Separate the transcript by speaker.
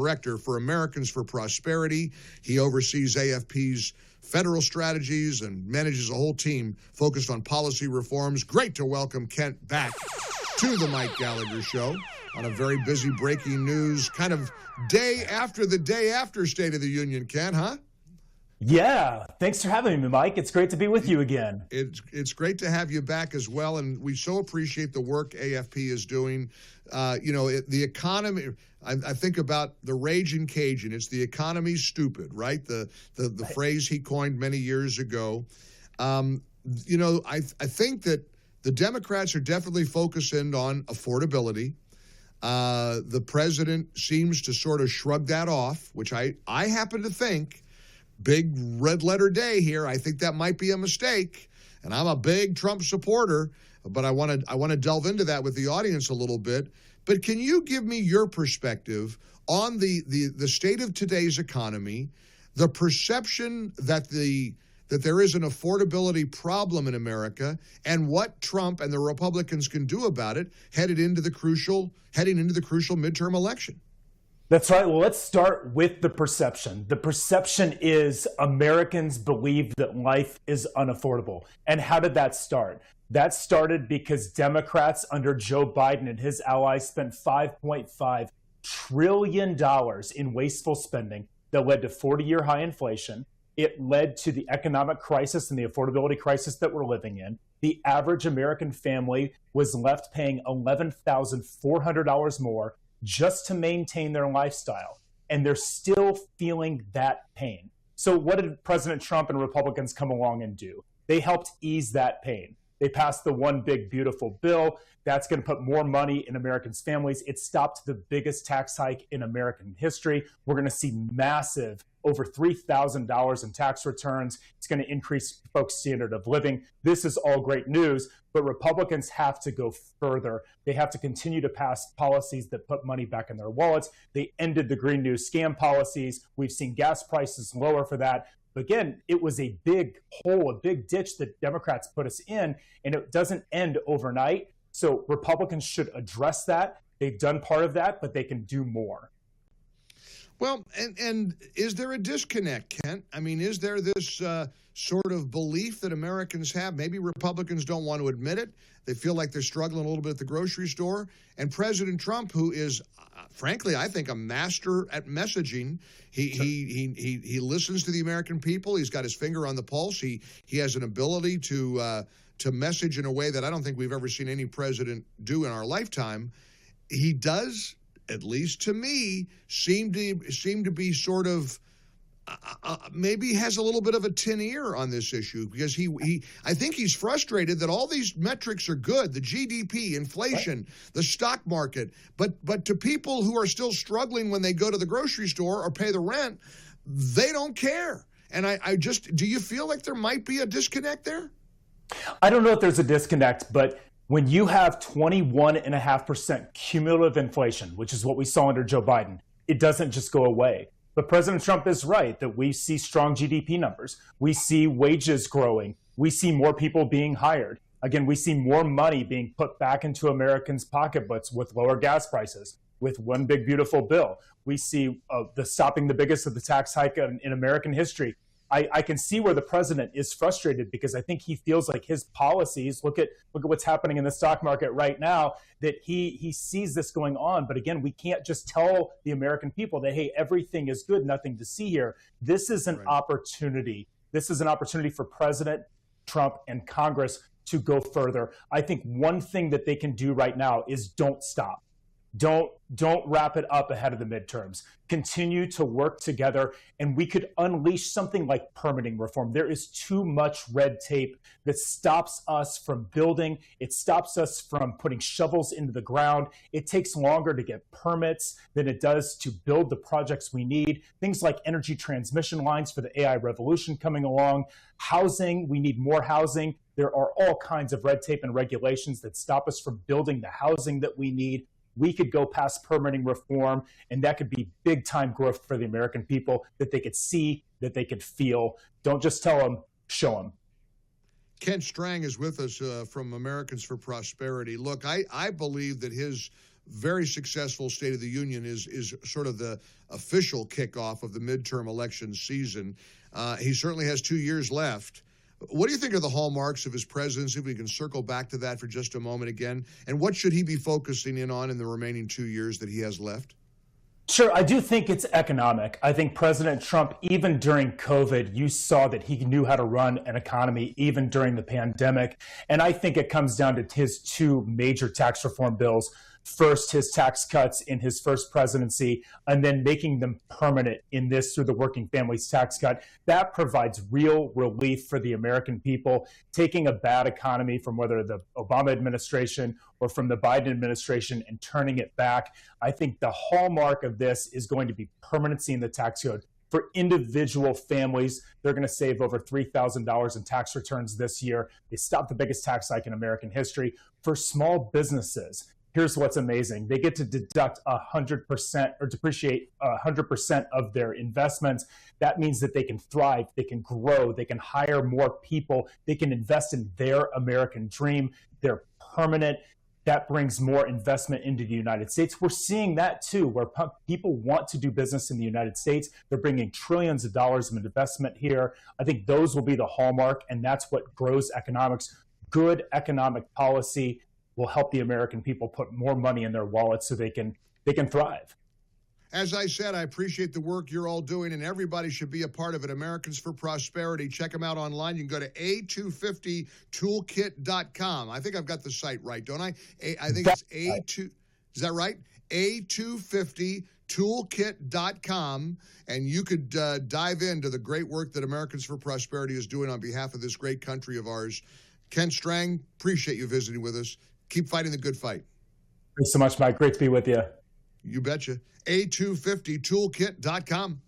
Speaker 1: Director for Americans for Prosperity. He oversees AFP's federal strategies and manages a whole team focused on policy reforms. Great to welcome Kent back to the Mike Gallagher Show on a very busy breaking news kind of day after the day after State of the Union, Kent, huh?
Speaker 2: Yeah, thanks for having me, Mike. It's great to be with you again.
Speaker 1: It's great to have you back as well, and we so appreciate the work AFP is doing. The economy, I think about the raging Cajun. It's the economy's stupid, right? The phrase he coined many years ago. I think that the Democrats are definitely focusing on affordability. The president seems to sort of shrug that off, which I happen to think, big red letter day here, I think that might be a mistake. And I'm a big Trump supporter, but I want to delve into that with the audience a little bit. But can you give me your perspective on the state of today's economy, the perception that there is an affordability problem in America, and what Trump and the Republicans can do about it heading into the crucial midterm election?
Speaker 2: That's right. Well, let's start with the perception. The perception is Americans believe that life is unaffordable. And how did that start? That started because Democrats under Joe Biden and his allies spent $5.5 trillion in wasteful spending that led to 40-year high inflation. It led to the economic crisis and the affordability crisis that we're living in. The average American family was left paying $11,400 more just to maintain their lifestyle. And they're still feeling that pain. So what did President Trump and Republicans come along and do? They helped ease that pain. They passed the One Big Beautiful Bill. That's going to put more money in Americans' families. It stopped the biggest tax hike in American history. We're going to see massive, over $3,000 in tax returns. It's going to increase folks' standard of living. This is all great news, but Republicans have to go further. They have to continue to pass policies that put money back in their wallets. They ended the Green New scam policies. We've seen gas prices lower for that. But again, it was a big hole, a big ditch that Democrats put us in, and it doesn't end overnight. So Republicans should address that. They've done part of that, but they can do more.
Speaker 1: Well, and is there a disconnect, Kent? I mean, is there this sort of belief that Americans have? Maybe Republicans don't want to admit it. They feel like they're struggling a little bit at the grocery store. And President Trump, who is, frankly, I think a master at messaging, he listens to the American people. He's got his finger on the pulse. He has an ability to message in a way that I don't think we've ever seen any president do in our lifetime. He does, at least to me, seem to be sort of maybe has a little bit of a tin ear on this issue, because I think he's frustrated that all these metrics are good, the GDP, inflation, the stock market, but to people who are still struggling when they go to the grocery store or pay the rent, they don't care. And do you feel like there might be a disconnect there?
Speaker 2: I don't know if there's a disconnect, but when you have 21.5% cumulative inflation, which is what we saw under Joe Biden, it doesn't just go away. But President Trump is right that we see strong GDP numbers. We see wages growing. We see more people being hired. Again, we see more money being put back into Americans' pocketbooks with lower gas prices, with One Big Beautiful Bill. We see the stopping the biggest of the tax hike in American history. I can see where the president is frustrated, because I think he feels like his policies, look at what's happening in the stock market right now, that he sees this going on. But again, we can't just tell the American people that, hey, everything is good, nothing to see here. This is an opportunity. This is an opportunity for President Trump and Congress to go further. I think one thing that they can do right now is don't stop. Don't wrap it up ahead of the midterms. Continue to work together, and we could unleash something like permitting reform. There is too much red tape that stops us from building. It stops us from putting shovels into the ground. It takes longer to get permits than it does to build the projects we need. Things like energy transmission lines for the AI revolution coming along. Housing, we need more housing. There are all kinds of red tape and regulations that stop us from building the housing that we need. We could go past permitting reform, and that could be big time growth for the American people that they could see, that they could feel. Don't just tell them, show them.
Speaker 1: Kent Strang is with us from Americans for Prosperity. Look, I believe that his very successful State of the Union is sort of the official kickoff of the midterm election season. He certainly has 2 years left. What do you think are the hallmarks of his presidency? If we can circle back to that for just a moment again. And what should he be focusing in on in the remaining 2 years that he has left?
Speaker 2: Sure, I do think it's economic. I think President Trump, even during COVID, you saw that he knew how to run an economy, even during the pandemic. And I think it comes down to his two major tax reform bills. First, his tax cuts in his first presidency, and then making them permanent in this through the Working Families Tax Cut. That provides real relief for the American people, taking a bad economy from whether the Obama administration or from the Biden administration and turning it back. I think the hallmark of this is going to be permanency in the tax code. For individual families, they're going to save over $3,000 in tax returns this year. They stopped the biggest tax hike in American history. For small businesses, here's what's amazing. They get to deduct 100% or depreciate 100% of their investments. That means that they can thrive, they can grow, they can hire more people, they can invest in their American dream. They're permanent. That brings more investment into the United States. We're seeing that too, where people want to do business in the United States. They're bringing trillions of dollars of investment here. I think those will be the hallmark, and that's what grows economics. Good economic policy will help the American people put more money in their wallets so they can thrive.
Speaker 1: As I said, I appreciate the work you're all doing, and everybody should be a part of it. Americans for Prosperity. Check them out online. You can go to a250toolkit.com. I think I've got the site right, don't I? I think it's A2. Is that right? A250toolkit.com, and you could dive into the great work that Americans for Prosperity is doing on behalf of this great country of ours. Ken Strang, appreciate you visiting with us. Keep fighting the good fight.
Speaker 2: Thanks so much, Mike. Great to be with you.
Speaker 1: You betcha. A250toolkit.com.